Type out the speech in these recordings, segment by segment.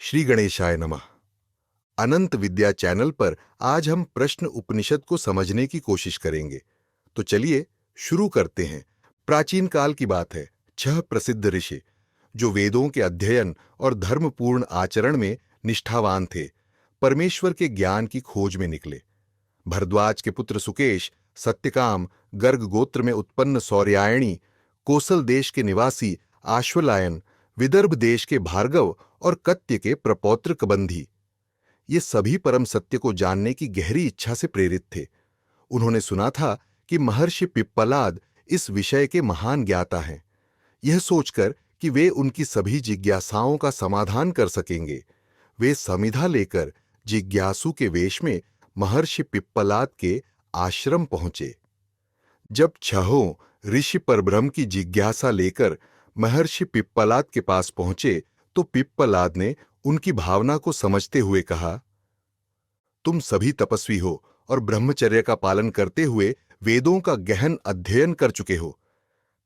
श्री गणेशाय नमः। अनंत विद्या चैनल पर आज हम प्रश्न उपनिषद को समझने की कोशिश करेंगे। तो चलिए शुरू करते हैं। प्राचीन काल की बात है। 6 प्रसिद्ध ऋषि जो वेदों के अध्ययन और धर्मपूर्ण आचरण में निष्ठावान थे, परमेश्वर के ज्ञान की खोज में निकले। भरद्वाज के पुत्र सुकेश, सत्यकाम, गर्ग गोत्र में उत्पन्न सौर्यायणी, कोसल देश के निवासी आश्वलायन, विदर्भ देश के भार्गव और कत्य के प्रपौत्र कबंधी, ये सभी परम सत्य को जानने की गहरी इच्छा से प्रेरित थे। उन्होंने सुना था कि महर्षि पिप्पलाद इस विषय के महान ज्ञाता हैं। यह सोचकर कि वे उनकी सभी जिज्ञासाओं का समाधान कर सकेंगे, वे समिधा लेकर जिज्ञासु के वेश में महर्षि पिप्पलाद के आश्रम पहुंचे। जब छहों ऋषि परब्रह्म की जिज्ञासा लेकर महर्षि पिप्पलाद के पास पहुंचे तो पिप्पलाद ने उनकी भावना को समझते हुए कहा, तुम सभी तपस्वी हो और ब्रह्मचर्य का पालन करते हुए वेदों का गहन अध्ययन कर चुके हो।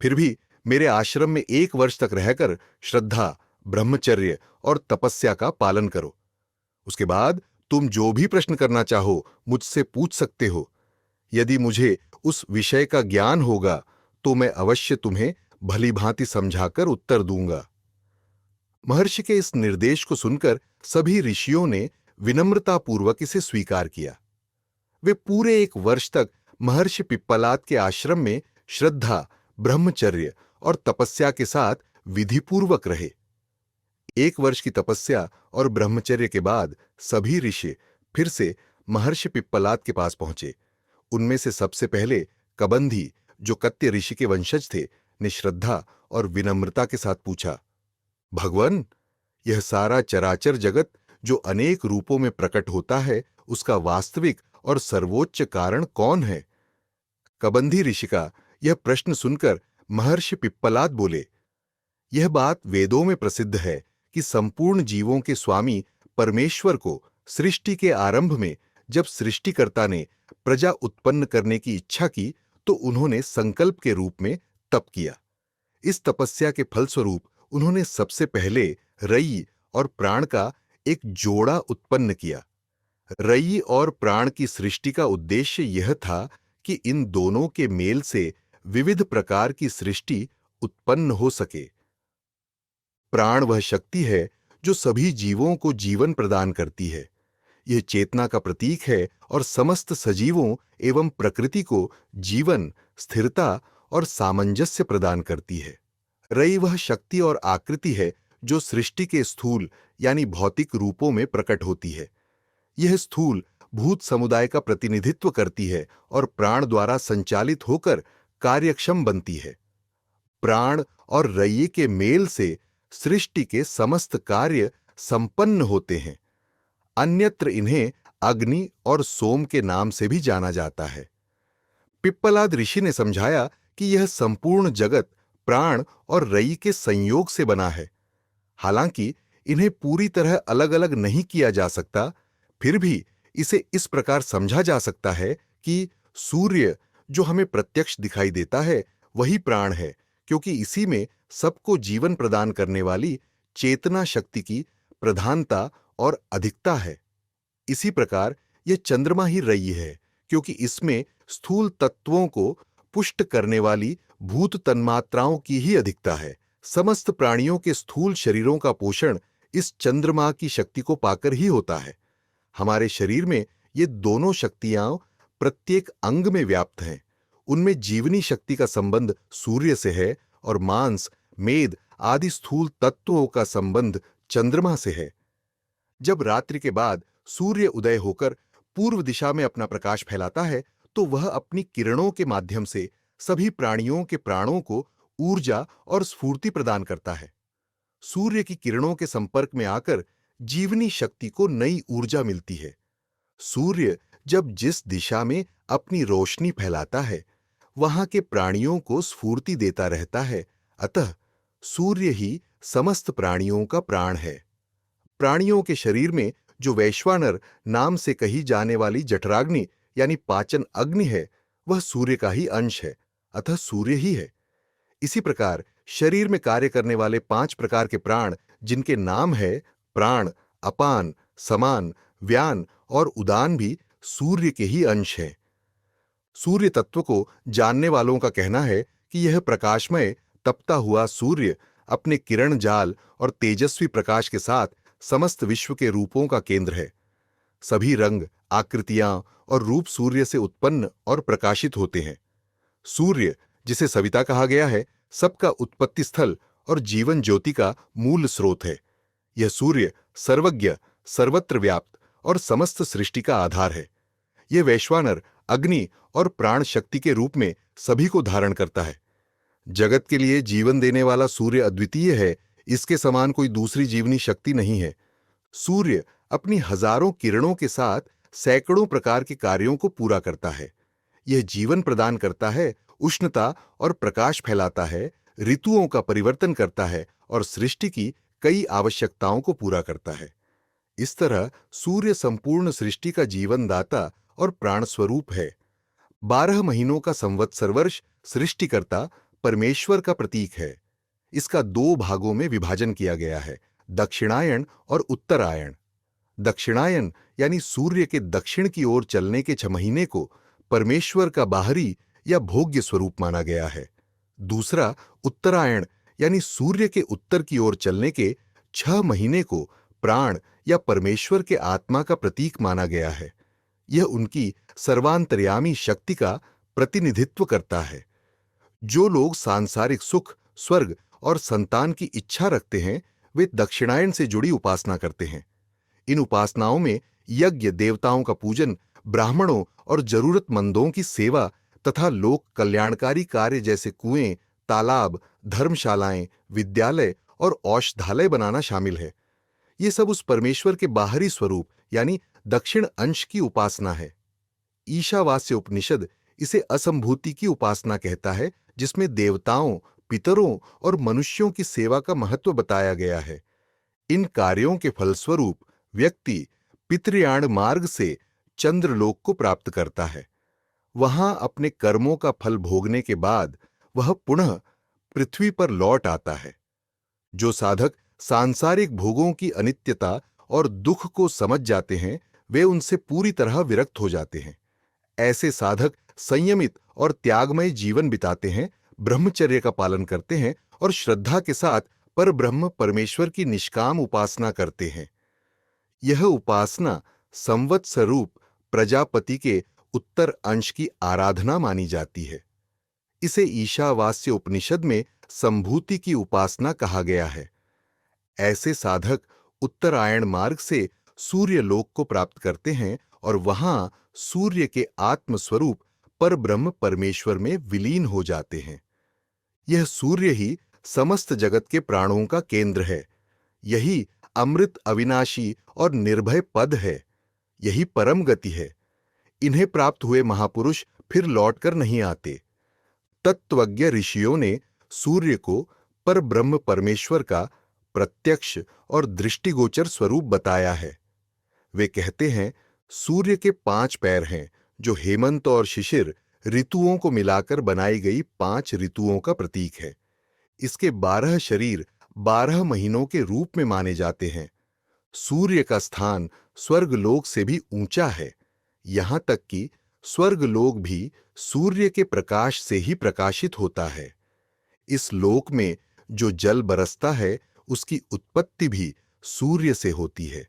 फिर भी मेरे आश्रम में 1 वर्ष तक रहकर श्रद्धा, ब्रह्मचर्य और तपस्या का पालन करो। उसके बाद तुम जो भी प्रश्न करना चाहो मुझसे पूछ सकते हो। यदि मुझे उस विषय का ज्ञान होगा तो मैं अवश्य तुम्हें भली भांति समझाकर उत्तर दूंगा। महर्षि के इस निर्देश को सुनकर सभी ऋषियों ने विनम्रतापूर्वक इसे स्वीकार किया। वे पूरे 1 वर्ष तक महर्षि पिप्पलाद के आश्रम में श्रद्धा, ब्रह्मचर्य और तपस्या के साथ विधिपूर्वक रहे। 1 वर्ष की तपस्या और ब्रह्मचर्य के बाद सभी ऋषि फिर से महर्षि पिप्पलाद के पास पहुंचे। उनमें से सबसे पहले कबंधी, जो कत्य ऋषि के वंशज थे, ने श्रद्धा और विनम्रता के साथ पूछा, भगवान, यह सारा चराचर जगत जो अनेक रूपों में प्रकट होता है, उसका वास्तविक और सर्वोच्च कारण कौन है? कबंधी ऋषि का यह प्रश्न सुनकर महर्षि पिप्पलाद बोले, यह बात वेदों में प्रसिद्ध है कि संपूर्ण जीवों के स्वामी परमेश्वर को सृष्टि के आरंभ में जब सृष्टिकर्ता ने प्रजा उत्पन्न करने की इच्छा की तो उन्होंने संकल्प के रूप में तप किया। इस तपस्या के फलस्वरूप उन्होंने सबसे पहले रई और प्राण का एक जोड़ा उत्पन्न किया। रई और प्राण की सृष्टि का उद्देश्य यह था कि इन दोनों के मेल से विविध प्रकार की सृष्टि उत्पन्न हो सके। प्राण वह शक्ति है जो सभी जीवों को जीवन प्रदान करती है। यह चेतना का प्रतीक है और समस्त सजीवों एवं प्रकृति को जीवन, स्थिरता और सामंजस्य प्रदान करती है। रई वह शक्ति और आकृति है जो सृष्टि के स्थूल यानी भौतिक रूपों में प्रकट होती है। यह स्थूल भूत समुदाय का प्रतिनिधित्व करती है और प्राण द्वारा संचालित होकर कार्यक्षम बनती है। प्राण और रई के मेल से सृष्टि के समस्त कार्य संपन्न होते हैं। अन्यत्र इन्हें अग्नि और सोम के नाम से भी जाना जाता है। पिप्पलाद ऋषि ने समझाया कि यह संपूर्ण जगत प्राण और रई के संयोग से बना है। हालांकि इन्हें पूरी तरह अलग अलग नहीं किया जा सकता, फिर भी इसे इस प्रकार समझा जा सकता है कि सूर्य जो हमें प्रत्यक्ष दिखाई देता है वही प्राण है, क्योंकि इसी में सबको जीवन प्रदान करने वाली चेतना शक्ति की प्रधानता और अधिकता है। इसी प्रकार यह चंद्रमा ही रई है, क्योंकि इसमें स्थूल तत्वों को पुष्ट करने वाली भूत तन्मात्राओं की ही अधिकता है। समस्त प्राणियों के स्थूल शरीरों का पोषण इस चंद्रमा की शक्ति को पाकर ही होता है। हमारे शरीर में ये दोनों शक्तियां प्रत्येक अंग में व्याप्त हैं। उनमें जीवनी शक्ति का संबंध सूर्य से है और मांस, मेद आदि स्थूल तत्वों का संबंध चंद्रमा से है। जब रात्रि के बाद सूर्य उदय होकर पूर्व दिशा में अपना प्रकाश फैलाता है तो वह अपनी किरणों के माध्यम से सभी प्राणियों के प्राणों को ऊर्जा और स्फूर्ति प्रदान करता है। सूर्य की किरणों के संपर्क में आकर जीवनी शक्ति को नई ऊर्जा मिलती है। सूर्य जब जिस दिशा में अपनी रोशनी फैलाता है वहां के प्राणियों को स्फूर्ति देता रहता है। अतः सूर्य ही समस्त प्राणियों का प्राण है। प्राणियों के शरीर में जो वैश्वानर नाम से कही जाने वाली जठराग्नि यानी पाचन अग्नि है वह सूर्य का ही अंश है, अतः सूर्य ही है। इसी प्रकार शरीर में कार्य करने वाले 5 प्रकार के प्राण जिनके नाम है प्राण, अपान, समान, व्यान और उदान भी सूर्य के ही अंश हैं। सूर्य तत्व को जानने वालों का कहना है कि यह प्रकाशमय तपता हुआ सूर्य अपने किरण जाल और तेजस्वी प्रकाश के साथ समस्त विश्व के रूपों का केंद्र है। सभी रंग, आकृतियां और रूप सूर्य से उत्पन्न और प्रकाशित होते हैं। सूर्य, जिसे सविता कहा गया है, सबका उत्पत्ति स्थल और जीवन ज्योति का मूल स्रोत है। यह सूर्य सर्वज्ञ, सर्वत्र व्याप्त और समस्त सृष्टि का आधार है। यह वैश्वानर, अग्नि और प्राण शक्ति के रूप में सभी को धारण करता है। जगत के लिए जीवन देने वाला सूर्य अद्वितीय है। इसके समान कोई दूसरी जीवनी शक्ति नहीं है। सूर्य अपनी हजारों किरणों के साथ सैकड़ों प्रकार के कार्यों को पूरा करता है। यह जीवन प्रदान करता है, उष्णता और प्रकाश फैलाता है, ऋतुओं का परिवर्तन करता है और सृष्टि की कई आवश्यकताओं को पूरा करता है। इस तरह सूर्य संपूर्ण सृष्टि का जीवनदाता और प्राण स्वरूप है। 12 महीनों का संवत्सर वर्ष सृष्टिकर्ता परमेश्वर का प्रतीक है। इसका 2 भागों में विभाजन किया गया है, दक्षिणायन और उत्तरायण। दक्षिणायन यानी सूर्य के दक्षिण की ओर चलने के 6 महीने को परमेश्वर का बाहरी या भोग्य स्वरूप माना गया है। दूसरा उत्तरायण यानी सूर्य के उत्तर की ओर चलने के 6 महीने को प्राण या परमेश्वर के आत्मा का प्रतीक माना गया है। यह उनकी सर्वांतर्यामी शक्ति का प्रतिनिधित्व करता है। जो लोग सांसारिक सुख, स्वर्ग और संतान की इच्छा रखते हैं, वे दक्षिणायन से जुड़ी उपासना करते हैं। इन उपासनाओं में यज्ञ, देवताओं का पूजन, ब्राह्मणों और जरूरतमंदों की सेवा तथा लोक कल्याणकारी कार्य जैसे कुएं, तालाब, धर्मशालाएं, विद्यालय और औषधालय बनाना शामिल है। ये सब उस परमेश्वर के बाहरी स्वरूप यानी दक्षिण अंश की उपासना है। ईशावास्य उपनिषद इसे असंभूति की उपासना कहता है, जिसमें देवताओं, पितरों और मनुष्यों की सेवा का महत्व बताया गया है। इन कार्यों के फलस्वरूप व्यक्ति पितृयाण मार्ग से चंद्रलोक को प्राप्त करता है। वहां अपने कर्मों का फल भोगने के बाद वह पुनः पृथ्वी पर लौट आता है। जो साधक सांसारिक भोगों की अनित्यता और दुख को समझ जाते हैं, वे उनसे पूरी तरह विरक्त हो जाते हैं। ऐसे साधक संयमित और त्यागमय जीवन बिताते हैं, ब्रह्मचर्य का पालन करते हैं और श्रद्धा के साथ परब्रह्म परमेश्वर की निष्काम उपासना करते हैं। यह उपासना संवत्सर रूप प्रजापति के उत्तर अंश की आराधना मानी जाती है। इसे ईशावास्य उपनिषद में संभूति की उपासना कहा गया है। ऐसे साधक उत्तरायण मार्ग से सूर्य लोक को प्राप्त करते हैं और वहां सूर्य के आत्म स्वरूप परब्रह्म परमेश्वर में विलीन हो जाते हैं। यह सूर्य ही समस्त जगत के प्राणों का केंद्र है। यही अमृत, अविनाशी और निर्भय पद है। यही परम गति है। इन्हें प्राप्त हुए महापुरुष फिर लौटकर नहीं आते। तत्वज्ञ ऋषियों ने सूर्य को परब्रह्म परमेश्वर का प्रत्यक्ष और दृष्टिगोचर स्वरूप बताया है। वे कहते हैं, सूर्य के 5 पैर हैं, जो हेमंत और शिशिर ऋतुओं को मिलाकर बनाई गई 5 ऋतुओं का प्रतीक है। इसके 12 शरीर 12 महीनों के रूप में माने जाते हैं। सूर्य का स्थान स्वर्गलोक से भी ऊंचा है। यहां तक कि स्वर्गलोक भी सूर्य के प्रकाश से ही प्रकाशित होता है। इस लोक में जो जल बरसता है, उसकी उत्पत्ति भी सूर्य से होती है।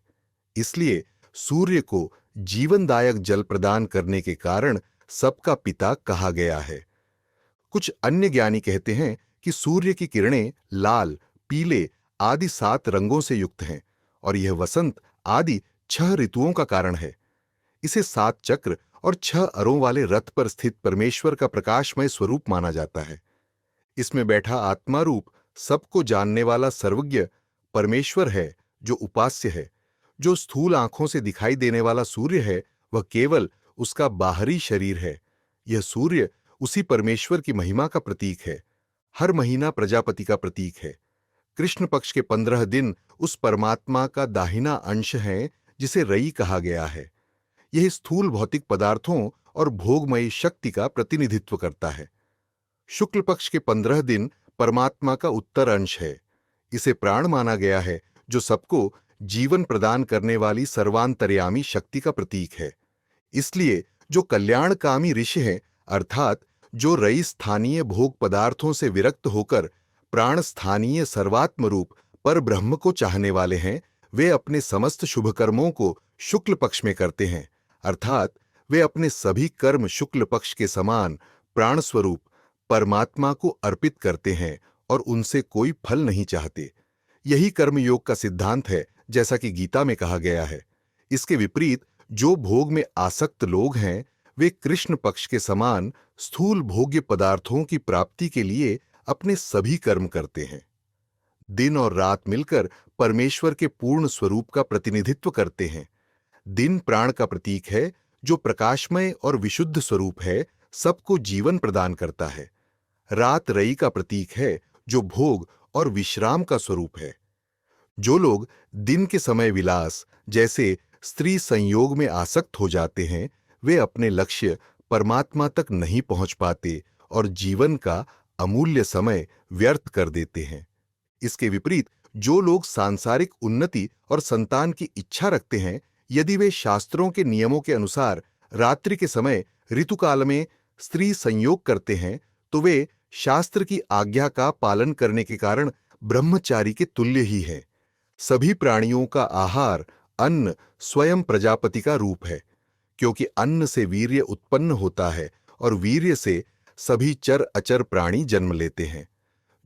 इसलिए सूर्य को जीवनदायक जल प्रदान करने के कारण सबका पिता कहा गया है। कुछ अन्य ज्ञानी कहते हैं कि सूर्य की किरणें लाल, पीले आदि 7 रंगों से युक्त हैं और यह वसंत आदि 6 ऋतुओं का कारण है। इसे 7 चक्र और 6 अरों वाले रथ पर स्थित परमेश्वर का प्रकाशमय स्वरूप माना जाता है। इसमें बैठा आत्मा रूप सबको जानने वाला सर्वज्ञ परमेश्वर है, जो उपास्य है। जो स्थूल आंखों से दिखाई देने वाला सूर्य है, वह केवल उसका बाहरी शरीर है। यह सूर्य उसी परमेश्वर की महिमा का प्रतीक है। हर महीना प्रजापति का प्रतीक है। कृष्ण पक्ष के 15 दिन उस परमात्मा का दाहिना अंश है, जिसे रई कहा गया है। यह स्थूल भौतिक पदार्थों और भोगमयी शक्ति का प्रतिनिधित्व करता है। शुक्ल पक्ष के 15 दिन परमात्मा का उत्तर अंश है। इसे प्राण माना गया है, जो सबको जीवन प्रदान करने वाली सर्वांतर्यामी शक्ति का प्रतीक है। इसलिए जो कल्याणकामी ऋषि हैं, अर्थात जो रई स्थानीय भोग पदार्थों से विरक्त होकर प्राण स्थानीय सर्वात्म रूप पर ब्रह्म को चाहने वाले हैं, वे अपने समस्त शुभ कर्मों को शुक्ल पक्ष में करते हैं, अर्थात वे अपने सभी कर्म शुक्ल पक्ष के समान प्राण स्वरूप परमात्मा को अर्पित करते हैं और उनसे कोई फल नहीं चाहते। यही कर्मयोग का सिद्धांत है, जैसा कि गीता में कहा गया है। इसके विपरीत जो भोग में आसक्त लोग हैं, वे कृष्ण पक्ष के समान स्थूल भोग्य पदार्थों की प्राप्ति के लिए अपने सभी कर्म करते हैं। दिन और रात मिलकर परमेश्वर के पूर्ण स्वरूप का प्रतिनिधित्व करते हैं। दिन प्राण का प्रतीक है, जो प्रकाशमय और विशुद्ध स्वरूप है, सबको जीवन प्रदान करता है। रात रई का प्रतीक है, जो भोग और विश्राम का स्वरूप है। जो लोग दिन के समय विलास जैसे स्त्री संयोग में आसक्त हो जाते हैं, वे अपने लक्ष्य परमात्मा तक नहीं पहुंच पाते और जीवन का अमूल्य समय व्यर्थ कर देते हैं। इसके विपरीत जो लोग सांसारिक उन्नति और संतान की इच्छा रखते हैं, यदि वे शास्त्रों के नियमों के अनुसार रात्रि के समय ऋतुकाल में स्त्री संयोग करते हैं, तो वे शास्त्र की आज्ञा का पालन करने के कारण ब्रह्मचारी के तुल्य ही हैं। सभी प्राणियों का आहार अन्न स्वयं प्रजापति का रूप है, क्योंकि अन्न से वीर्य उत्पन्न होता है और वीर्य से सभी चर अचर प्राणी जन्म लेते हैं।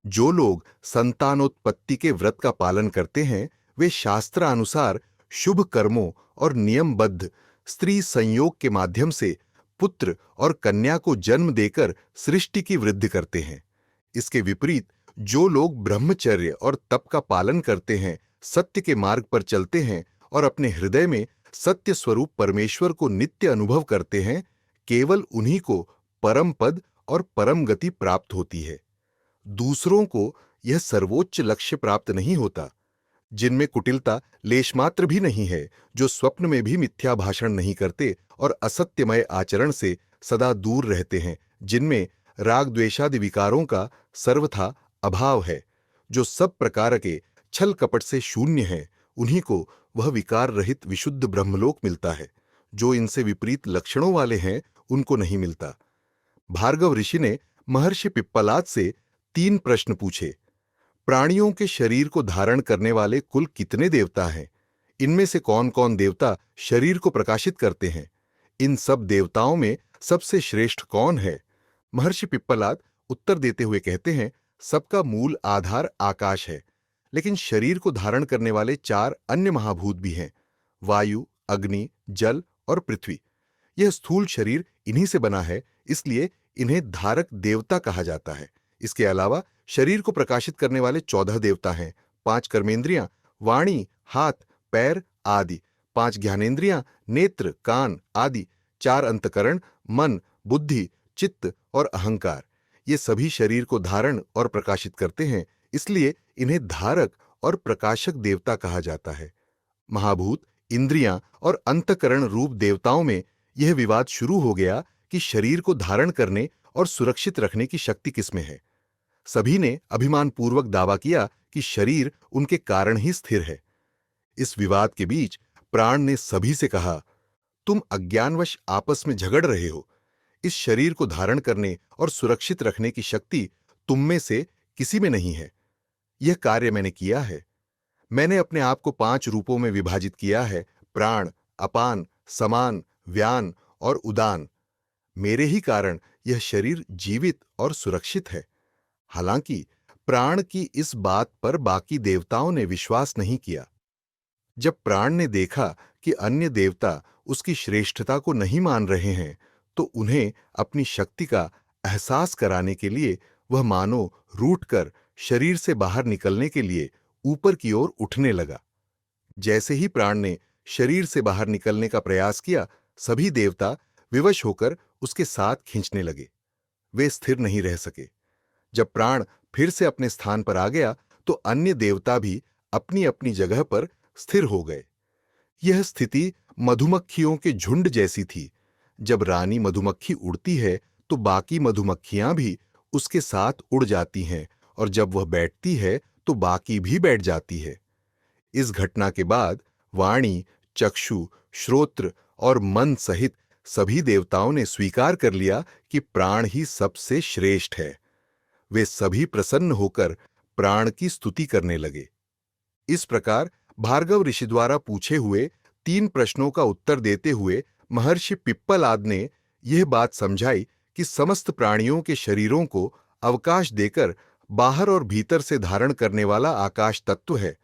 जो लोग संतानोत्पत्ति के व्रत का पालन करते हैं, वे शास्त्रानुसार शुभ कर्मों और नियमबद्ध स्त्री संयोग के माध्यम से पुत्र और कन्या को जन्म देकर सृष्टि की वृद्धि करते हैं। इसके विपरीत जो लोग ब्रह्मचर्य और तप का पालन करते हैं, सत्य के मार्ग पर चलते हैं और अपने हृदय में सत्य स्वरूप परमेश्वर को नित्य अनुभव करते हैं, केवल उन्हीं को परम पद और परम गति प्राप्त होती है। दूसरों को यह सर्वोच्च लक्ष्य प्राप्त नहीं होता। जिनमें कुटिलता लेशमात्र भी नहीं है, जो स्वप्न में भी मिथ्या भाषण नहीं करते और असत्यमय आचरण से सदा दूर रहते हैं, जिनमें राग द्वेषादि विकारों का सर्वथा अभाव है, जो सब प्रकार के छल कपट से शून्य है, उन्हीं को वह विकार रहित विशुद्ध ब्रह्मलोक मिलता है। जो इनसे विपरीत लक्षणों वाले हैं, उनको नहीं मिलता। भार्गव ऋषि ने महर्षि पिप्पलाद से 3 प्रश्न पूछे। प्राणियों के शरीर को धारण करने वाले कुल कितने देवता हैं? इनमें से कौन कौन देवता शरीर को प्रकाशित करते हैं? इन सब देवताओं में सबसे श्रेष्ठ कौन है? महर्षि पिप्पलाद उत्तर देते हुए कहते हैं, सबका मूल आधार आकाश है, लेकिन शरीर को धारण करने वाले 4 अन्य महाभूत भी हैं, वायु, अग्नि, जल और पृथ्वी। यह स्थूल शरीर इन्हीं से बना है, इसलिए इन्हें धारक देवता कहा जाता है। इसके अलावा शरीर को प्रकाशित करने वाले 14 देवता हैं, 5 कर्मेंद्रियां, वाणी, हाथ, पैर आदि, 5 ज्ञानेंद्रियां, नेत्र, कान आदि, 4 अंतकरण, मन, बुद्धि, चित्त और अहंकार। ये सभी शरीर को धारण और प्रकाशित करते हैं, इसलिए इन्हें धारक और प्रकाशक देवता कहा जाता है। महाभूत, इंद्रियां और अंतकरण रूप देवताओं में यह विवाद शुरू हो गया कि शरीर को धारण करने और सुरक्षित रखने की शक्ति किसमें है। सभी ने अभिमानपूर्वक दावा किया कि शरीर उनके कारण ही स्थिर है। इस विवाद के बीच प्राण ने सभी से कहा, तुम अज्ञानवश आपस में झगड़ रहे हो। इस शरीर को धारण करने और सुरक्षित रखने की शक्ति तुम में से किसी में नहीं है। यह कार्य मैंने किया है। मैंने अपने आप को 5 रूपों में विभाजित किया है, प्राण, अपान, समान, व्यान और उदान। मेरे ही कारण यह शरीर जीवित और सुरक्षित है। हालांकि प्राण की इस बात पर बाकी देवताओं ने विश्वास नहीं किया। जब प्राण ने देखा कि अन्य देवता उसकी श्रेष्ठता को नहीं मान रहे हैं, तो उन्हें अपनी शक्ति का एहसास कराने के लिए वह मानो रूठकर शरीर से बाहर निकलने के लिए ऊपर की ओर उठने लगा। जैसे ही प्राण ने शरीर से बाहर निकलने का प्रयास किया, सभी देवता विवश होकर उसके साथ खींचने लगे। वे स्थिर नहीं रह सके। जब प्राण फिर से अपने स्थान पर आ गया, तो अन्य देवता भी अपनी अपनी जगह पर स्थिर हो गए। यह स्थिति मधुमक्खियों के झुंड जैसी थी। जब रानी मधुमक्खी उड़ती है, तो बाकी मधुमक्खियां भी उसके साथ उड़ जाती हैं, और जब वह बैठती है, तो बाकी भी बैठ जाती है। इस घटना के बाद वाणी, चक्षु, श्रोत्र और मन सहित सभी देवताओं ने स्वीकार कर लिया कि प्राण ही सबसे श्रेष्ठ है। वे सभी प्रसन्न होकर प्राण की स्तुति करने लगे। इस प्रकार भार्गव ऋषि द्वारा पूछे हुए 3 प्रश्नों का उत्तर देते हुए महर्षि पिप्पलाद ने यह बात समझाई कि समस्त प्राणियों के शरीरों को अवकाश देकर बाहर और भीतर से धारण करने वाला आकाश तत्व है।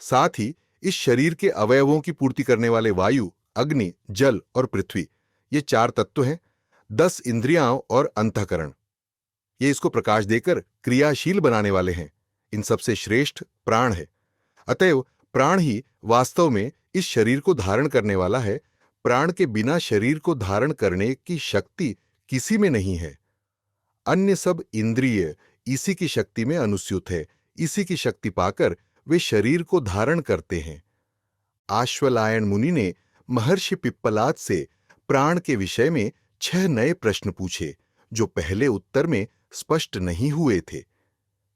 साथ ही इस शरीर के अवयवों की पूर्ति करने वाले वायु, अग्नि, जल और पृथ्वी, ये 4 तत्व हैं। 10 इंद्रियां और अंतःकरण, ये इसको प्रकाश देकर क्रियाशील बनाने वाले हैं। इन सबसे श्रेष्ठ प्राण है। अतएव प्राण ही वास्तव में इस शरीर को धारण करने वाला है। प्राण के बिना शरीर को धारण करने की शक्ति किसी में नहीं है। अन्य सब इंद्रिय इसी की शक्ति में अनुस्यूत है। इसी की शक्ति पाकर वे शरीर को धारण करते हैं। आश्वलायन मुनि ने महर्षि पिप्पलाद से प्राण के विषय में 6 नए प्रश्न पूछे, जो पहले उत्तर में स्पष्ट नहीं हुए थे।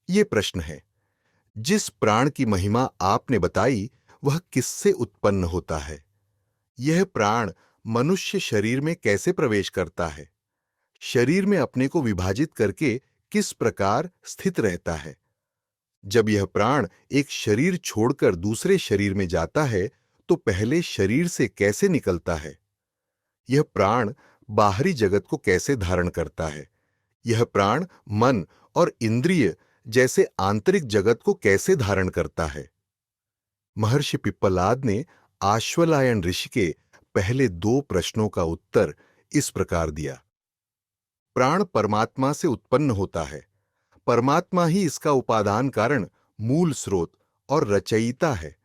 ये प्रश्न है: जिस प्राण की महिमा आपने बताई, वह किससे उत्पन्न होता है? यह प्राण मनुष्य शरीर में कैसे प्रवेश करता है? शरीर में अपने को विभाजित करके किस प्रकार स्थित रहता है? जब यह प्राण एक शरीर छोड़कर दूसरे शरीर में जाता है, तो पहले शरीर से कैसे निकलता है? यह प्राण बाहरी जगत को कैसे धारण करता है? यह प्राण मन और इंद्रिय जैसे आंतरिक जगत को कैसे धारण करता है? महर्षि पिप्पलाद ने आश्वलायन ऋषि के पहले 2 प्रश्नों का उत्तर इस प्रकार दिया। प्राण परमात्मा से उत्पन्न होता है। परमात्मा ही इसका उपादान कारण, मूल स्रोत और रचयिता है।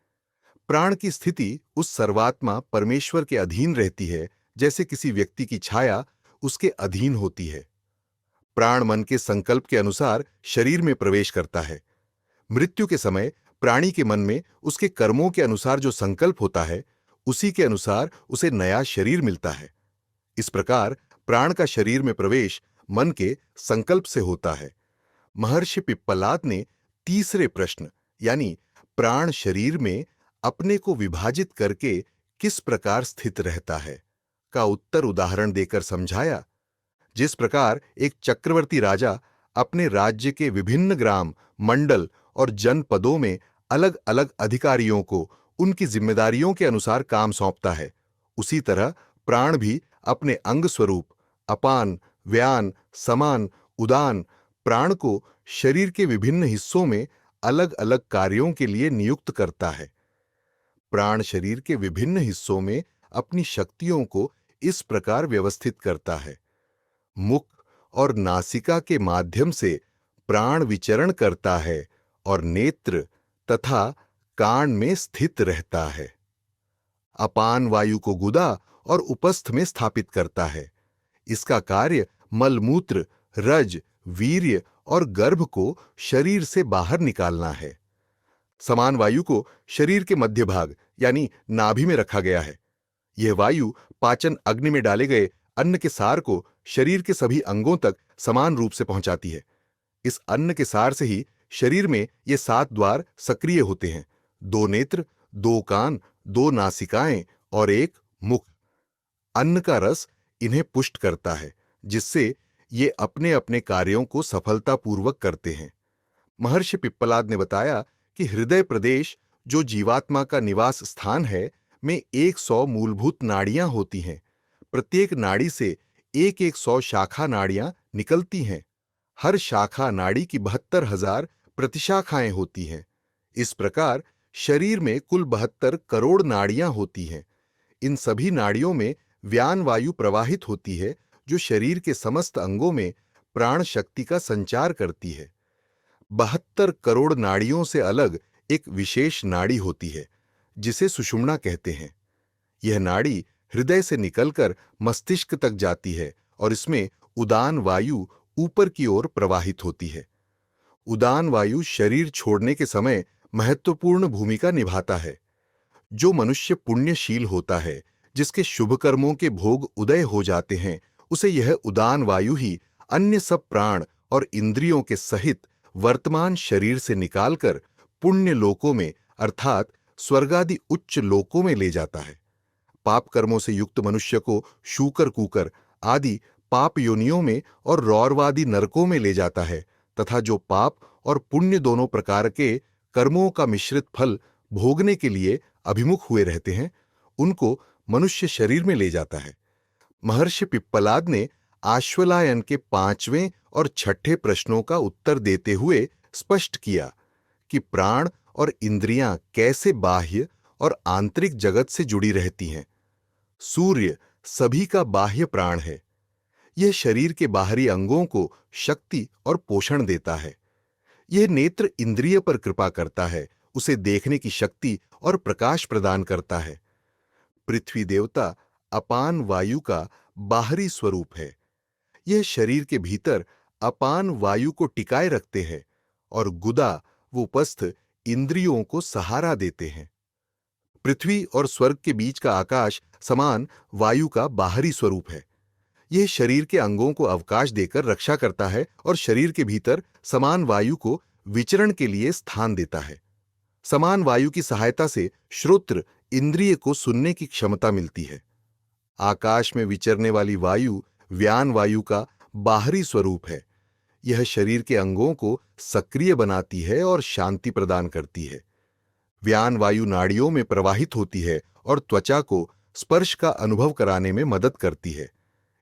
प्राण की स्थिति उस सर्वात्मा परमेश्वर के अधीन रहती है, जैसे किसी व्यक्ति की छाया उसके अधीन होती है। प्राण मन के संकल्प के अनुसार शरीर में प्रवेश करता है। मृत्यु के समय प्राणी के मन में उसके कर्मों के अनुसार जो संकल्प होता है, उसी के अनुसार उसे नया शरीर मिलता है। इस प्रकार प्राण का शरीर में प्रवेश मन के संकल्प से होता है। महर्षि पिप्पलाद ने तीसरे प्रश्न, यानी प्राण शरीर में अपने को विभाजित करके किस प्रकार स्थित रहता है, का उत्तर उदाहरण देकर समझाया। जिस प्रकार एक चक्रवर्ती राजा अपने राज्य के विभिन्न ग्राम, मंडल और जनपदों में अलग अलग अधिकारियों को उनकी जिम्मेदारियों के अनुसार काम सौंपता है, उसी तरह प्राण भी अपने अंग स्वरूप अपान, व्यान, समान, उदान प्राण को शरीर के विभिन्न हिस्सों में अलग अलग कार्यों के लिए नियुक्त करता है। प्राण शरीर के विभिन्न हिस्सों में अपनी शक्तियों को इस प्रकार व्यवस्थित करता है। मुख और नासिका के माध्यम से प्राण विचरण करता है और नेत्र तथा कान में स्थित रहता है। अपान वायु को गुदा और उपस्थ में स्थापित करता है। इसका कार्य मलमूत्र, रज, वीर्य और गर्भ को शरीर से बाहर निकालना है। समान वायु को शरीर के मध्य भाग यानी नाभि में रखा गया है। यह वायु पाचन अग्नि में डाले गए अन्न के सार को शरीर के सभी अंगों तक समान रूप से पहुंचाती है। इस अन्न के सार से ही शरीर में ये 7 द्वार सक्रिय होते हैं: 2 नेत्र, 2 कान, 2 नासिकाएं और 1 मुख। अन्न का रस इन्हें पुष्ट करता है, जिससे ये अपने अपने कार्यों को सफलतापूर्वक करते हैं। महर्षि पिप्पलाद ने बताया कि हृदय प्रदेश, जो जीवात्मा का निवास स्थान है, में 100 मूलभूत नाड़ियां होती हैं। प्रत्येक नाड़ी से 100 शाखा नाड़ियां निकलती हैं। हर शाखा नाड़ी की 72,000 प्रतिशाखाएं होती हैं। इस प्रकार शरीर में कुल 72 करोड़ नाड़ियां होती हैं। इन सभी नाड़ियों में व्यान वायु प्रवाहित होती है, जो शरीर के समस्त अंगों में प्राण शक्ति का संचार करती है। 72 करोड़ नाड़ियों से अलग एक विशेष नाड़ी होती है, जिसे सुषुम्ना कहते हैं। यह नाड़ी हृदय से निकलकर मस्तिष्क तक जाती है और इसमें उदान वायु ऊपर की ओर प्रवाहित होती है। उदान वायु शरीर छोड़ने के समय महत्वपूर्ण भूमिका निभाता है। जो मनुष्य पुण्यशील होता है, जिसके शुभ कर्मों के भोग उदय हो जाते हैं, उसे यह उदान वायु ही अन्य सब प्राण और इंद्रियों के सहित वर्तमान शरीर से निकालकर पुण्य लोकों में अर्थात स्वर्गादि उच्च लोकों में ले जाता है। पाप कर्मों से युक्त मनुष्य को शूकर कूकर आदि पाप योनियों में और रौरवादी नरकों में ले जाता है, तथा जो पाप और पुण्य दोनों प्रकार के कर्मों का मिश्रित फल भोगने के लिए अभिमुख हुए रहते हैं, उनको मनुष्य शरीर में ले जाता है। महर्षि पिप्पलाद ने आश्वलायन के 5वें और 6ठे प्रश्नों का उत्तर देते हुए स्पष्ट किया कि प्राण और इंद्रियां कैसे बाह्य और आंतरिक जगत से जुड़ी रहती हैं। सूर्य सभी का बाह्य प्राण है। यह शरीर के बाहरी अंगों को शक्ति और पोषण देता है। यह नेत्र इंद्रिय पर कृपा करता है, उसे देखने की शक्ति और प्रकाश प्रदान करता है। पृथ्वी देवता अपान वायु का बाहरी स्वरूप है। यह शरीर के भीतर अपान वायु को टिकाए रखते हैं और गुदा व उपस्थ इंद्रियों को सहारा देते हैं। पृथ्वी और स्वर्ग के बीच का आकाश समान वायु का बाहरी स्वरूप है। यह शरीर के अंगों को अवकाश देकर रक्षा करता है और शरीर के भीतर समान वायु को विचरण के लिए स्थान देता है। समान वायु की सहायता से श्रोत्र इंद्रिय को सुनने की क्षमता मिलती है। आकाश में विचरने वाली वायु व्यान वायु का बाहरी स्वरूप है। यह शरीर के अंगों को सक्रिय बनाती है और शांति प्रदान करती है। व्यान वायु नाड़ियों में प्रवाहित होती है और त्वचा को स्पर्श का अनुभव कराने में मदद करती है।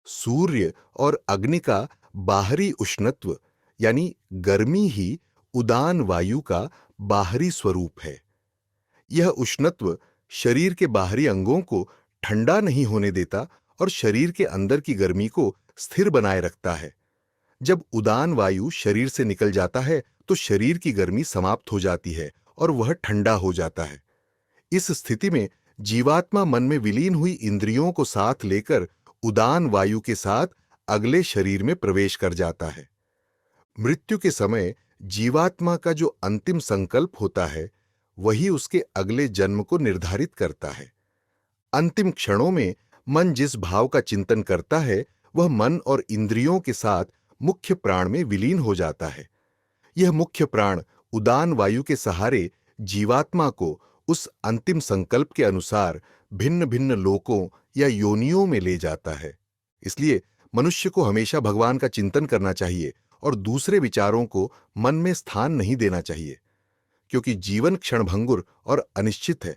सूर्य और अग्नि का बाहरी उष्णत्व यानी गर्मी ही उदान वायु का बाहरी स्वरूप है। यह उष्णत्व शरीर के बाहरी अंगों को ठंडा नहीं होने देता और शरीर के अंदर की गर्मी को स्थिर बनाए रखता है। जब उदान वायु शरीर से निकल जाता है तो शरीर की गर्मी समाप्त हो जाती है और वह ठंडा हो जाता है। इस स्थिति में जीवात्मा मन में विलीन हुई इंद्रियों को साथ लेकर उदान वायु के साथ अगले शरीर में प्रवेश कर जाता है। मृत्यु के समय जीवात्मा का जो अंतिम संकल्प होता है वही उसके अगले जन्म को निर्धारित करता है। अंतिम क्षणों में मन जिस भाव का चिंतन करता है वह मन और इंद्रियों के साथ मुख्य प्राण में विलीन हो जाता है। यह मुख्य प्राण उदान वायु के सहारे जीवात्मा को उस अंतिम संकल्प के अनुसार भिन्न भिन्न लोकों या योनियों में ले जाता है। इसलिए मनुष्य को हमेशा भगवान का चिंतन करना चाहिए और दूसरे विचारों को मन में स्थान नहीं देना चाहिए, क्योंकि जीवन क्षणभंगुर और अनिश्चित है।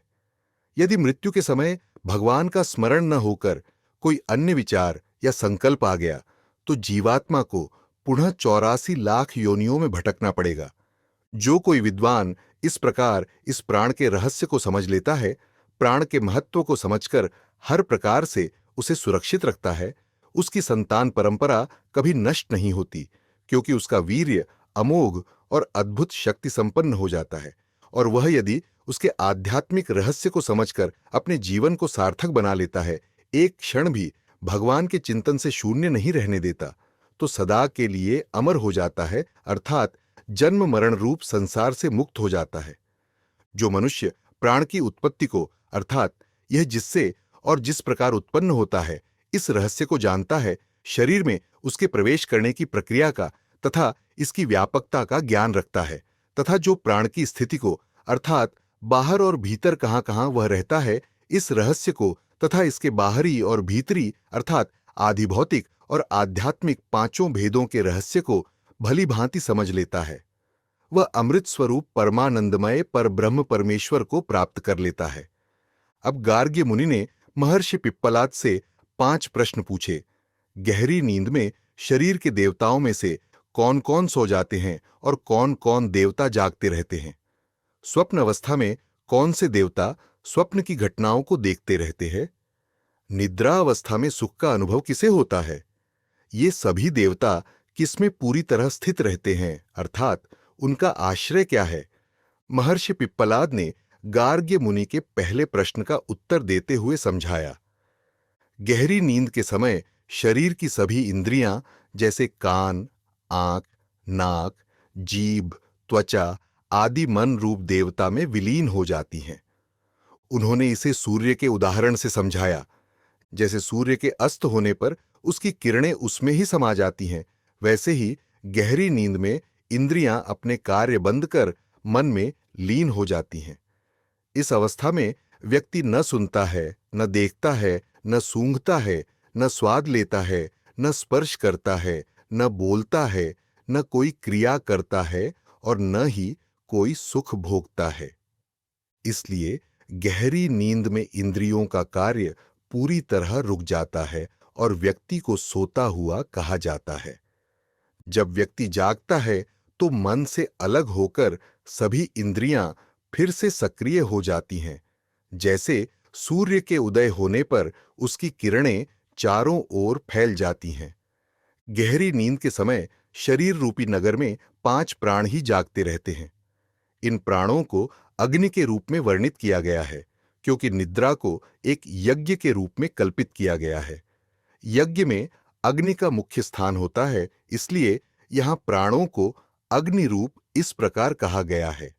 यदि मृत्यु के समय भगवान का स्मरण न होकर कोई अन्य विचार या संकल्प आ गया तो जीवात्मा को पुनः 84 लाख योनियों में भटकना पड़ेगा। जो कोई विद्वान इस प्रकार इस प्राण के रहस्य को समझ लेता है, प्राण के महत्व को समझकर हर प्रकार से उसे सुरक्षित रखता है, उसकी संतान परंपरा कभी नष्ट नहीं होती, क्योंकि उसका वीर्य अमोघ और अद्भुत शक्ति संपन्न हो जाता है और वह यदि उसके आध्यात्मिक रहस्य को समझकर अपने जीवन को सार्थक बना लेता है, एक क्षण भी भगवान के चिंतन से शून्य नहीं रहने देता, तो सदा के लिए अमर हो जाता है, अर्थात जन्म मरण रूप संसार से मुक्त हो जाता है। जो मनुष्य प्राण की उत्पत्ति को अर्थात यह जिससे और जिस प्रकार उत्पन्न होता है इस रहस्य को जानता है, शरीर में उसके प्रवेश करने की प्रक्रिया का तथा इसकी व्यापकता का ज्ञान रखता है, तथा जो प्राण की स्थिति को अर्थात बाहर और भीतर कहां कहां वह रहता है इस रहस्य को तथा इसके बाहरी और भीतरी अर्थात आधिभौतिक और आध्यात्मिक पांचों भेदों के रहस्य को भली भांति समझ लेता है, वह अमृत स्वरूप परमानंदमय पर ब्रह्म परमेश्वर को प्राप्त कर लेता है। अब गार्ग्य मुनि ने महर्षि पिप्पलाद से 5 प्रश्न पूछे। गहरी नींद में शरीर के देवताओं में से कौन कौन सो जाते हैं और कौन कौन देवता जागते रहते हैं? स्वप्न अवस्था में कौन से देवता स्वप्न की घटनाओं को देखते रहते हैं? निद्रा अवस्था में सुख का अनुभव किसे होता है? ये सभी देवता किसमें पूरी तरह स्थित रहते हैं, अर्थात उनका आश्रय क्या है? महर्षि पिप्पलाद ने गार्ग्य मुनि के पहले प्रश्न का उत्तर देते हुए समझाया। गहरी नींद के समय शरीर की सभी इंद्रियां जैसे कान, आंख, नाक, जीभ, त्वचा आदि मन रूप देवता में विलीन हो जाती हैं। उन्होंने इसे सूर्य के उदाहरण से समझाया। जैसे सूर्य के अस्त होने पर उसकी किरणें उसमें ही समा जाती हैं, वैसे ही गहरी नींद में इंद्रियां अपने कार्य बंद कर मन में लीन हो जाती हैं। इस अवस्था में व्यक्ति न सुनता है, न देखता है, न सूंघता है, न स्वाद लेता है, न स्पर्श करता है, न बोलता है, न कोई क्रिया करता है और न ही कोई सुख भोगता है। इसलिए गहरी नींद में इंद्रियों का कार्य पूरी तरह रुक जाता है और व्यक्ति को सोता हुआ कहा जाता है। जब व्यक्ति जागता है तो मन से अलग होकर सभी इंद्रियां फिर से सक्रिय हो जाती हैं, जैसे सूर्य के उदय होने पर उसकी किरणें चारों ओर फैल जाती हैं। गहरी नींद के समय शरीर रूपी नगर में 5 प्राण ही जागते रहते हैं। इन प्राणों को अग्नि के रूप में वर्णित किया गया है, क्योंकि निद्रा को एक यज्ञ के रूप में कल्पित किया गया है। यज्ञ में अग्नि का मुख्य स्थान होता है, इसलिए यहां प्राणों को अग्नि रूप इस प्रकार कहा गया है।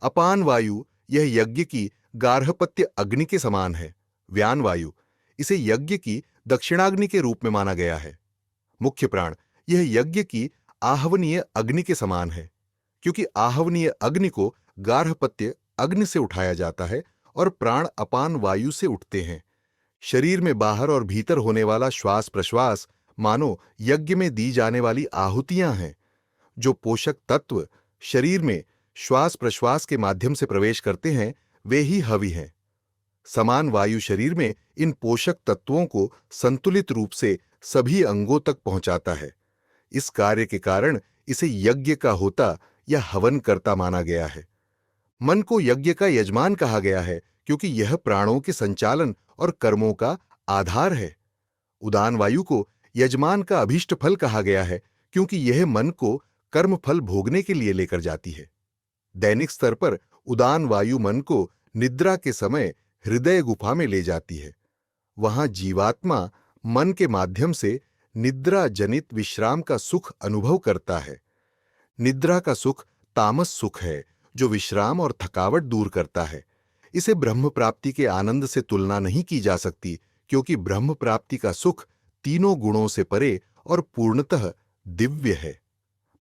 अपान वायु यह यज्ञ की गार्हपत्य अग्नि के समान है। व्यान वायु इसे यज्ञ की दक्षिणाग्नि के रूप में माना गया है। मुख्य प्राण यह यज्ञ की आहवनीय अग्नि के समान है, क्योंकि आहवनीय अग्नि को गार्हपत्य अग्नि से उठाया जाता है और प्राण अपान वायु से उठते हैं। शरीर में बाहर और भीतर होने वाला श्वास प्रश्वास मानो यज्ञ में दी जाने वाली आहुतियां हैं। जो पोषक तत्व शरीर में श्वास प्रश्वास के माध्यम से प्रवेश करते हैं, वे ही हवि हैं। समान वायु शरीर में इन पोषक तत्वों को संतुलित रूप से सभी अंगों तक पहुंचाता है। इस कार्य के कारण इसे यज्ञ का होता या हवन करता माना गया है। मन को यज्ञ का यजमान कहा गया है, क्योंकि यह प्राणों के संचालन और कर्मों का आधार है। उदान वायु को यजमान का अभीष्ट फल कहा गया है, क्योंकि यह मन को कर्म फल भोगने के लिए लेकर जाती है। दैनिक स्तर पर उदान वायु मन को निद्रा के समय हृदय गुफा में ले जाती है। वहां जीवात्मा मन के माध्यम से निद्रा जनित विश्राम का सुख अनुभव करता है। निद्रा का सुख तामस सुख है, जो विश्राम और थकावट दूर करता है। इसे ब्रह्म प्राप्ति के आनंद से तुलना नहीं की जा सकती, क्योंकि ब्रह्म प्राप्ति का सुख तीनों गुणों से परे और पूर्णतः दिव्य है।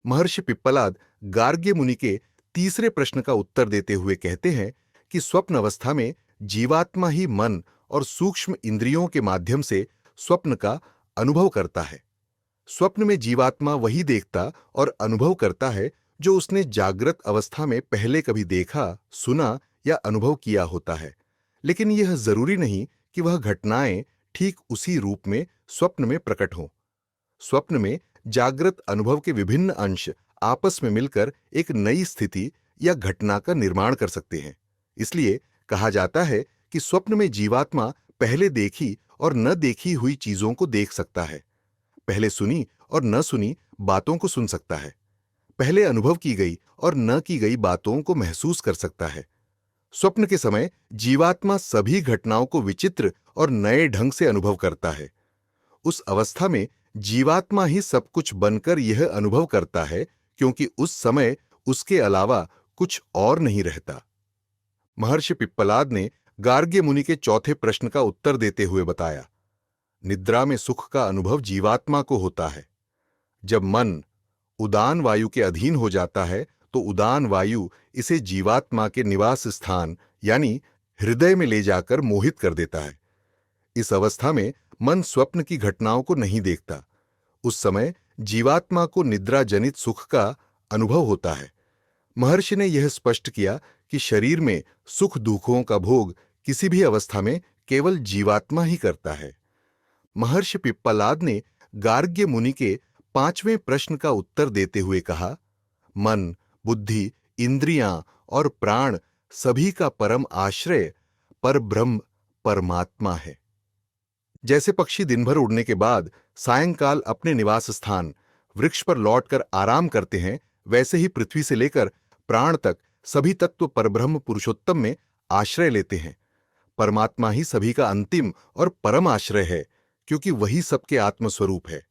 महर्षि पिप्पलाद गार्ग्य मुनि के तीसरे प्रश्न का उत्तर देते हुए कहते हैं कि स्वप्न अवस्था में जीवात्मा ही मन और सूक्ष्म इंद्रियों के माध्यम से स्वप्न का अनुभव करता है। स्वप्न में जीवात्मा वही देखता और अनुभव करता है जो उसने जागृत अवस्था में पहले कभी देखा, सुना या अनुभव किया होता है। लेकिन यह जरूरी नहीं कि वह घटनाएं ठीक उसी रूप में स्वप्न में प्रकट हों। स्वप्न में जागृत अनुभव के विभिन्न अंश आपस में मिलकर एक नई स्थिति या घटना का निर्माण कर सकते हैं। इसलिए कहा जाता है कि स्वप्न में जीवात्मा पहले देखी और न देखी हुई चीजों को देख सकता है, पहले सुनी और न सुनी बातों को सुन सकता है, पहले अनुभव की गई और न की गई बातों को महसूस कर सकता है। स्वप्न के समय जीवात्मा सभी घटनाओं को विचित्र और नए ढंग से अनुभव करता है। उस अवस्था में जीवात्मा ही सब कुछ बनकर यह अनुभव करता है, क्योंकि उस समय उसके अलावा कुछ और नहीं रहता। महर्षि पिप्पलाद ने गार्ग्य मुनि के चौथे प्रश्न का उत्तर देते हुए बताया, निद्रा में सुख का अनुभव जीवात्मा को होता है। जब मन उदान वायु के अधीन हो जाता है तो उदान वायु इसे जीवात्मा के निवास स्थान यानी हृदय में ले जाकर मोहित कर देता है। इस अवस्था में मन स्वप्न की घटनाओं को नहीं देखता। उस समय जीवात्मा को निद्रा जनित सुख का अनुभव होता है। महर्षि ने यह स्पष्ट किया कि शरीर में सुख दुखों का भोग किसी भी अवस्था में केवल जीवात्मा ही करता है। महर्षि पिप्पलाद ने गार्ग्य मुनि के 5वें प्रश्न का उत्तर देते हुए कहा, मन, बुद्धि, इंद्रियां और प्राण सभी का परम आश्रय पर ब्रह्म परमात्मा है। जैसे पक्षी दिन भर उड़ने के बाद सायंकाल अपने निवास स्थान वृक्ष पर लौटकर आराम करते हैं, वैसे ही पृथ्वी से लेकर प्राण तक सभी तत्व परब्रह्म पुरुषोत्तम में आश्रय लेते हैं। परमात्मा ही सभी का अंतिम और परम आश्रय है, क्योंकि वही सबके आत्मस्वरूप है।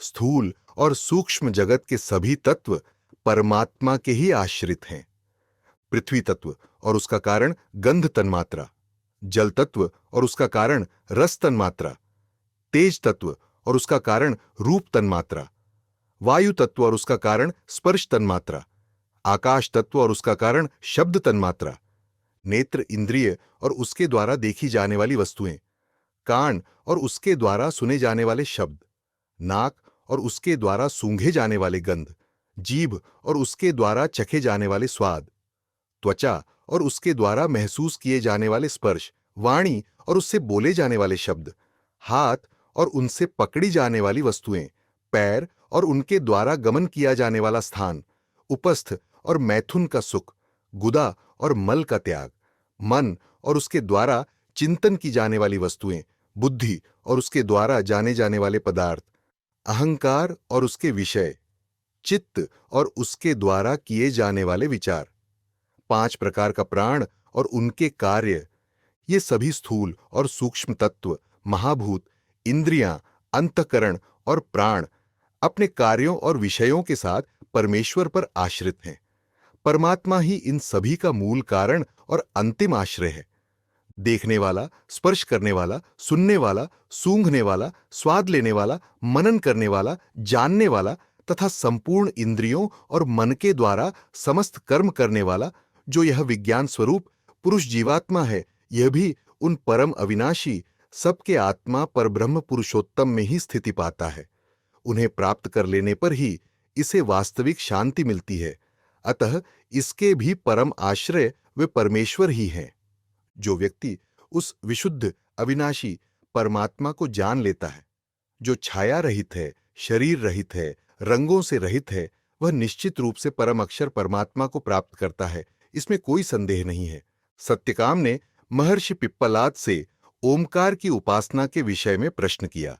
स्थूल और सूक्ष्म जगत के सभी तत्व परमात्मा के ही आश्रित हैं। पृथ्वी तत्व और उसका कारण गंध तन्मात्रा, जल तत्व और उसका कारण रस तन्मात्रा, तेज तत्व और उसका कारण रूप तन्मात्रा, वायु तत्व और उसका कारण स्पर्श तन्मात्रा, आकाश तत्व और उसका कारण शब्द तन्मात्रा, नेत्र इंद्रिय और उसके द्वारा देखी जाने वाली वस्तुएं, कान और उसके द्वारा सुने जाने वाले शब्द, नाक और उसके द्वारा सूंघे जाने वाले गंध, जीभ और उसके द्वारा चखे जाने वाले स्वाद, त्वचा और उसके द्वारा महसूस किए जाने वाले स्पर्श, वाणी और उससे बोले जाने वाले शब्द, हाथ और उनसे पकड़ी जाने वाली वस्तुएं, पैर और उनके द्वारा गमन किया जाने वाला स्थान, उपस्थ और मैथुन का सुख, गुदा और मल का त्याग, मन और उसके द्वारा चिंतन की जाने वाली वस्तुएं, बुद्धि और उसके द्वारा जाने जाने वाले पदार्थ, अहंकार और उसके विषय, चित्त और उसके द्वारा किए जाने वाले विचार, 5 प्रकार का प्राण और उनके कार्य, ये सभी स्थूल और सूक्ष्म तत्व, महाभूत, इंद्रियां, अंतःकरण और प्राण अपने कार्यों और विषयों के साथ परमेश्वर पर आश्रित हैं। परमात्मा ही इन सभी का मूल कारण और अंतिम आश्रय है। देखने वाला, स्पर्श करने वाला, सुनने वाला, सूंघने वाला, स्वाद लेने वाला, मनन करने वाला, जानने वाला तथा संपूर्ण इंद्रियों और मन के द्वारा समस्त कर्म करने वाला, जो यह विज्ञान स्वरूप पुरुष जीवात्मा है, यह भी उन परम अविनाशी सबके आत्मा परब्रह्म पुरुषोत्तम में ही स्थिति पाता है। उन्हें प्राप्त कर लेने पर ही इसे वास्तविक शांति मिलती है। अतः इसके भी परम आश्रय वे परमेश्वर ही हैं। जो व्यक्ति उस विशुद्ध अविनाशी परमात्मा को जान लेता है, जो छाया रहित है, शरीर रहित है, रंगों से रहित है, वह निश्चित रूप से परम अक्षर परमात्मा को प्राप्त करता है, इसमें कोई संदेह नहीं है। सत्यकाम ने महर्षि पिप्पलाद से ओमकार की उपासना के विषय में प्रश्न किया।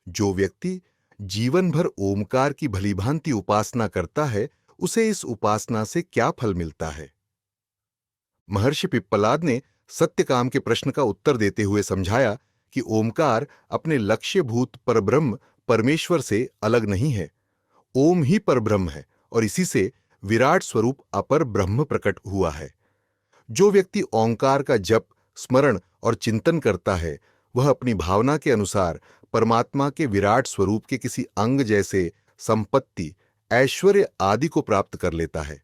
जो व्यक्ति जीवन भर ओमकार की भलीभांति उपासना करता है, उसे इस उपासना से क्या फल मिलता है? महर्षि पिप्पलाद ने सत्यकाम के प्रश्न का उत्तर देते हुए समझाया कि ओमकार अपने लक्ष्यभूत परब्रह्म परमेश्वर से अलग नहीं है। ओम ही परब्रह्म है और इसी से विराट स्वरूप अपर ब्रह्म प्रकट हुआ है। जो व्यक्ति ओंकार का जप, स्मरण और चिंतन करता है, वह अपनी भावना के अनुसार परमात्मा के विराट स्वरूप के किसी अंग जैसे संपत्ति, ऐश्वर्य आदि को प्राप्त कर लेता है।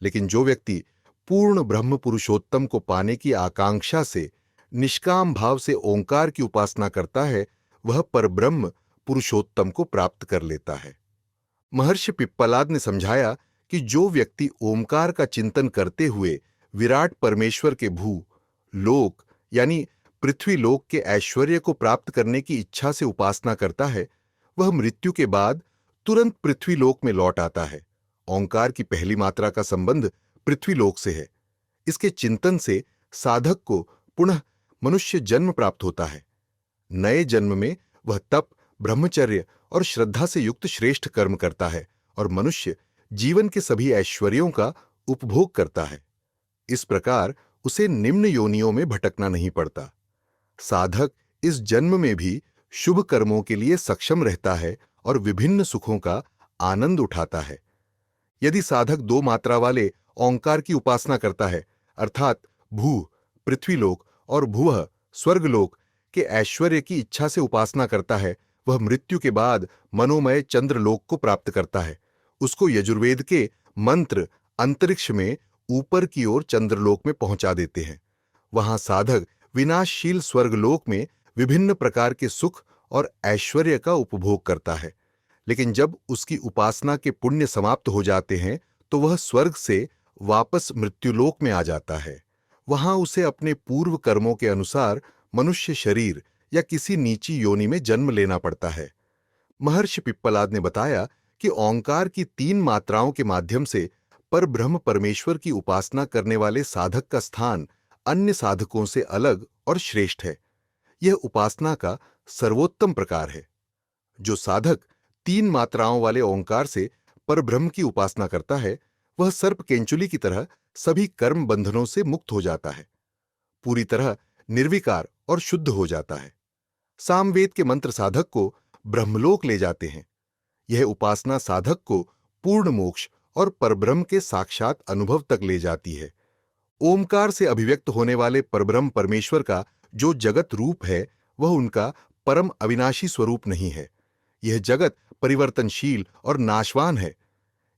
लेकिन जो व्यक्ति पूर्ण ब्रह्म पुरुषोत्तम को पाने की आकांक्षा से निष्काम भाव से ओंकार की उपासना करता है, वह परब्रह्म पुरुषोत्तम को प्राप्त कर लेता है। महर्षि पिप्पलाद ने समझाया कि जो व्यक्ति ओमकार का चिंतन करते हुए विराट परमेश्वर के भू लोक यानी पृथ्वी लोक के ऐश्वर्य को प्राप्त करने की इच्छा से उपासना करता है, वह मृत्यु के बाद तुरंत पृथ्वी लोक में लौट आता है। ओंकार की पहली मात्रा का संबंध पृथ्वी लोक से है। इसके चिंतन से साधक को पुनः मनुष्य जन्म प्राप्त होता है। नए जन्म में वह तप, ब्रह्मचर्य और श्रद्धा से युक्त श्रेष्ठ कर्म करता है और मनुष्य जीवन के सभी ऐश्वर्यों का उपभोग करता है। इस प्रकार उसे निम्न योनियों में भटकना नहीं पड़ता। साधक इस जन्म में भी शुभ कर्मों के लिए सक्षम रहता है और विभिन्न सुखों का आनंद उठाता है। यदि साधक 2 मात्रा वाले ओंकार की उपासना करता है, अर्थात भू पृथ्वीलोक और भुवः स्वर्गलोक के ऐश्वर्य की इच्छा से उपासना करता है, वह मृत्यु के बाद मनोमय चंद्रलोक को प्राप्त करता है। उसको यजुर्वेद के मंत्र अंतरिक्ष में ऊपर की ओर चंद्रलोक में पहुंचा देते हैं। वहां साधक विनाशशील स्वर्गलोक में विभिन्न प्रकार के सुख और ऐश्वर्य का उपभोग करता है। लेकिन जब उसकी उपासना के पुण्य समाप्त हो जाते हैं, तो वह स्वर्ग से वापस मृत्युलोक में आ जाता है। वहां उसे अपने पूर्व कर्मों के अनुसार मनुष्य शरीर या किसी नीची योनि में जन्म लेना पड़ता है। महर्षि पिप्पलाद ने बताया कि ओंकार की 3 मात्राओं के माध्यम से परब्रह्म परमेश्वर की उपासना करने वाले साधक का स्थान अन्य साधकों से अलग और श्रेष्ठ है। यह उपासना का सर्वोत्तम प्रकार है। जो साधक 3 मात्राओं वाले ओंकार से परब्रह्म की उपासना करता है, वह सर्प केंचुली की तरह सभी कर्म बंधनों से मुक्त हो जाता है, पूरी तरह निर्विकार और शुद्ध हो जाता है। सामवेद के मंत्र साधक को ब्रह्मलोक ले जाते हैं। यह उपासना साधक को पूर्ण मोक्ष और परब्रह्म के साक्षात अनुभव तक ले जाती है। ओमकार से अभिव्यक्त होने वाले परब्रह्म परमेश्वर का जो जगत रूप है, वह उनका परम अविनाशी स्वरूप नहीं है। यह जगत परिवर्तनशील और नाशवान है।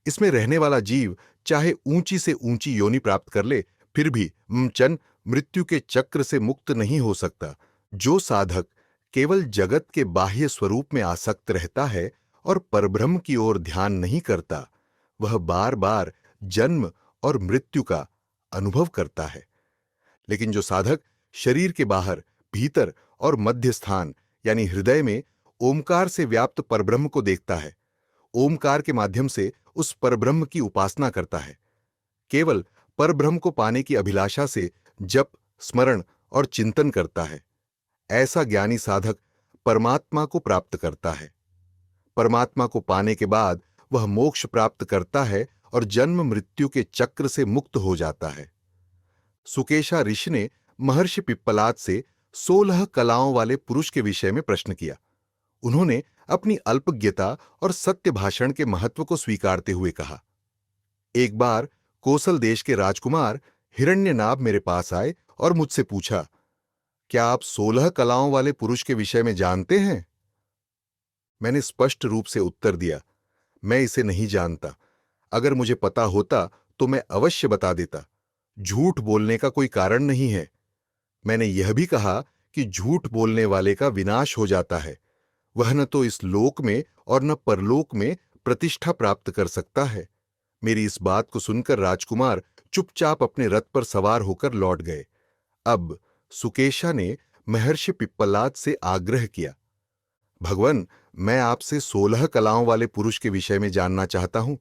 इसमें रहने वाला जीव चाहे ऊंची से ऊंची योनि प्राप्त कर ले, फिर भी मचन मृत्यु के चक्र से मुक्त नहीं हो सकता। जो साधक केवल जगत के बाह्य स्वरूप में आसक्त रहता है और परब्रह्म की ओर ध्यान नहीं करता, वह बार बार जन्म और मृत्यु का अनुभव करता है। लेकिन जो साधक शरीर के बाहर, भीतर और मध्य स्थान यानी हृदय में ओमकार से व्याप्त परब्रह्म को देखता है, ओमकार के माध्यम से उस परब्रह्म की उपासना करता है, केवल परब्रह्म को पाने की अभिलाषा से जप, स्मरण और चिंतन करता है, ऐसा ज्ञानी साधक परमात्मा को प्राप्त करता है। परमात्मा को पाने के बाद वह मोक्ष प्राप्त करता है और जन्म मृत्यु के चक्र से मुक्त हो जाता है। सुकेशा ऋषि ने महर्षि पिप्पलाद से 16 कलाओं वाले पुरुष के विषय में प्रश्न किया। उन्होंने अपनी अल्पज्ञता और सत्य भाषण के महत्व को स्वीकारते हुए कहा, एक बार कोसल देश के राजकुमार हिरण्यनाभ मेरे पास आए और मुझसे पूछा, क्या आप 16 कलाओं वाले पुरुष के विषय में जानते हैं? मैंने स्पष्ट रूप से उत्तर दिया, मैं इसे नहीं जानता। अगर मुझे पता होता तो मैं अवश्य बता देता। झूठ बोलने का कोई कारण नहीं है। मैंने यह भी कहा कि झूठ बोलने वाले का विनाश हो जाता है। वह न तो इस लोक में और न परलोक में प्रतिष्ठा प्राप्त कर सकता है। मेरी इस बात को सुनकर राजकुमार चुपचाप अपने रथ पर सवार होकर लौट गए। अब सुकेशा ने महर्षि पिप्पलाद से आग्रह किया, भगवान, मैं आपसे 16 कलाओं वाले पुरुष के विषय में जानना चाहता हूं।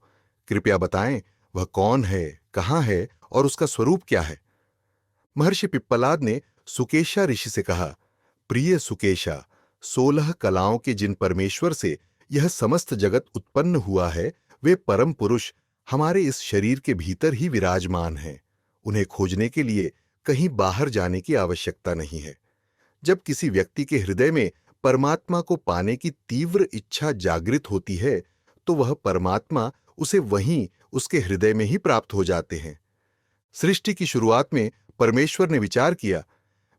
कृपया बताएं, वह कौन है, कहां है और उसका स्वरूप क्या है? महर्षि पिप्पलाद ने सुकेशा ऋषि से कहा, प्रिय सुकेशा, 16 कलाओं के जिन परमेश्वर से यह समस्त जगत उत्पन्न हुआ है, वे परम पुरुष हमारे इस शरीर के भीतर ही विराजमान हैं। उन्हें खोजने के लिए कहीं बाहर जाने की आवश्यकता नहीं है। जब किसी व्यक्ति के हृदय में परमात्मा को पाने की तीव्र इच्छा जागृत होती है, तो वह परमात्मा उसे वहीं उसके हृदय में ही प्राप्त हो जाते हैं। सृष्टि की शुरुआत में परमेश्वर ने विचार किया,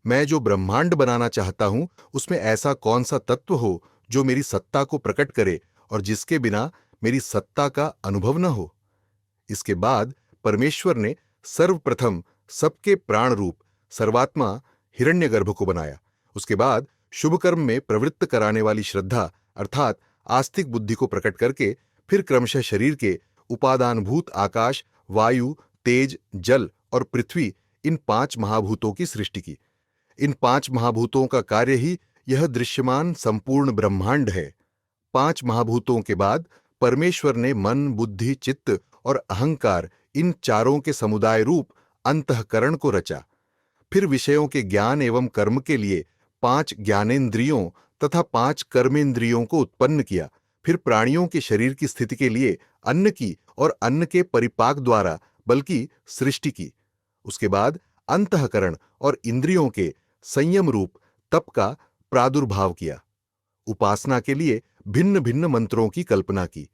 मैं जो ब्रह्मांड बनाना चाहता हूं, उसमें ऐसा कौन सा तत्व हो जो मेरी सत्ता को प्रकट करे और जिसके बिना मेरी सत्ता का अनुभव न हो। इसके बाद परमेश्वर ने सर्वप्रथम सबके प्राण रूप सर्वात्मा हिरण्यगर्भ को बनाया। उसके बाद शुभ कर्म में प्रवृत्त कराने वाली श्रद्धा अर्थात आस्तिक बुद्धि को प्रकट करके फिर क्रमशः शरीर के उपादानभूत आकाश, वायु, तेज, जल और पृथ्वी, इन 5 महाभूतों की सृष्टि की। इन 5 महाभूतों का कार्य ही यह दृश्यमान संपूर्ण ब्रह्मांड है। 5 महाभूतों के बाद परमेश्वर ने मन, बुद्धि, चित्त और अहंकार, इन चारों के समुदाय रूप अंतःकरण को रचा। फिर विषयों के ज्ञान एवं कर्म के लिए 5 ज्ञानेंद्रियों तथा 5 कर्मेंद्रियों को उत्पन्न किया। फिर प्राणियों के शरीर की स्थिति के लिए अन्न की और अन्न के परिपाक द्वारा बल्कि सृष्टि की। उसके बाद अंतःकरण और इंद्रियों के संयम रूप तप का प्रादुर्भाव किया। उपासना के लिए भिन्न भिन्न मंत्रों की कल्पना की।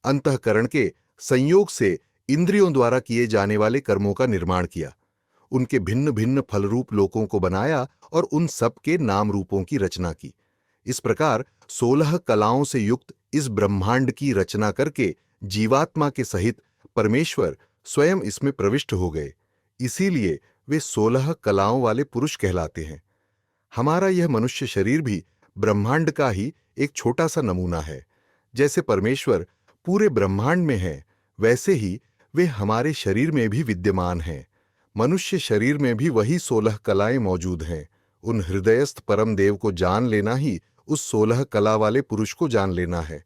अंतःकरण के संयोग से इंद्रियों द्वारा किए जाने वाले कर्मों का निर्माण किया। उनके भिन्न भिन्न फलरूप लोकों को बनाया और उन सब के नाम रूपों की रचना की। इस प्रकार 16 कलाओं से युक्त इस ब्रह्मांड की रचना करके जीवात्मा के सहित परमेश्वर स्वयं इसमें प्रविष्ट हो गए। इसीलिए वे 16 कलाओं वाले पुरुष कहलाते हैं। हमारा यह मनुष्य शरीर भी ब्रह्मांड का ही एक छोटा सा नमूना है। जैसे परमेश्वर पूरे ब्रह्मांड में है, वैसे ही वे हमारे शरीर में भी विद्यमान हैं। मनुष्य शरीर में भी वही 16 कलाएं मौजूद हैं। उन हृदयस्थ परम देव को जान लेना ही उस 16 कला वाले पुरुष को जान लेना है।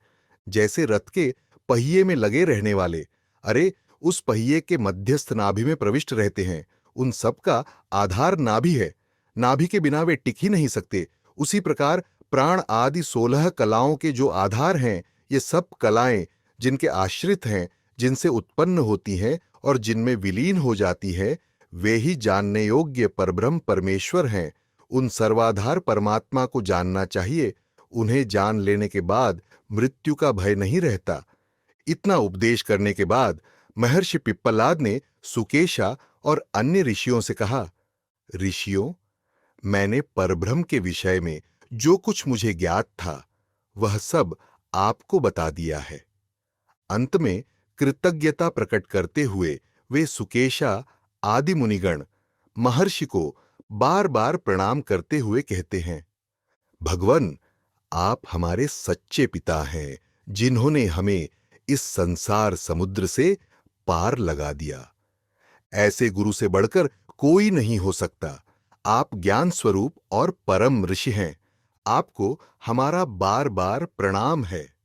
जैसे रथ के पहिए में लगे रहने वाले, अरे उस पहिए के मध्यस्थ नाभि में प्रविष्ट रहते हैं, उन सब का आधार नाभि है। नाभि के बिना वे टिक ही नहीं सकते। उसी प्रकार प्राण आदि 16 कलाओं के जो आधार हैं, ये सब कलाएं जिनके आश्रित हैं, जिनसे उत्पन्न होती हैं और जिनमें विलीन हो जाती है, वे ही जानने योग्य परब्रह्म परमेश्वर हैं। उन सर्वाधार परमात्मा को जानना चाहिए। उन्हें जान लेने के बाद मृत्यु का भय नहीं रहता। इतना उपदेश करने के बाद महर्षि पिप्पलाद ने सुकेशा और अन्य ऋषियों से कहा, ऋषियों, मैंने परब्रह्म के विषय में जो कुछ मुझे ज्ञात था, वह सब आपको बता दिया है। अंत में कृतज्ञता प्रकट करते हुए वे सुकेशा आदि मुनिगण महर्षि को बार बार प्रणाम करते हुए कहते हैं, भगवन, आप हमारे सच्चे पिता हैं, जिन्होंने हमें इस संसार समुद्र से पार लगा दिया। ऐसे गुरु से बढ़कर कोई नहीं हो सकता। आप ज्ञान स्वरूप और परम ऋषि हैं। आपको हमारा बार बार प्रणाम है।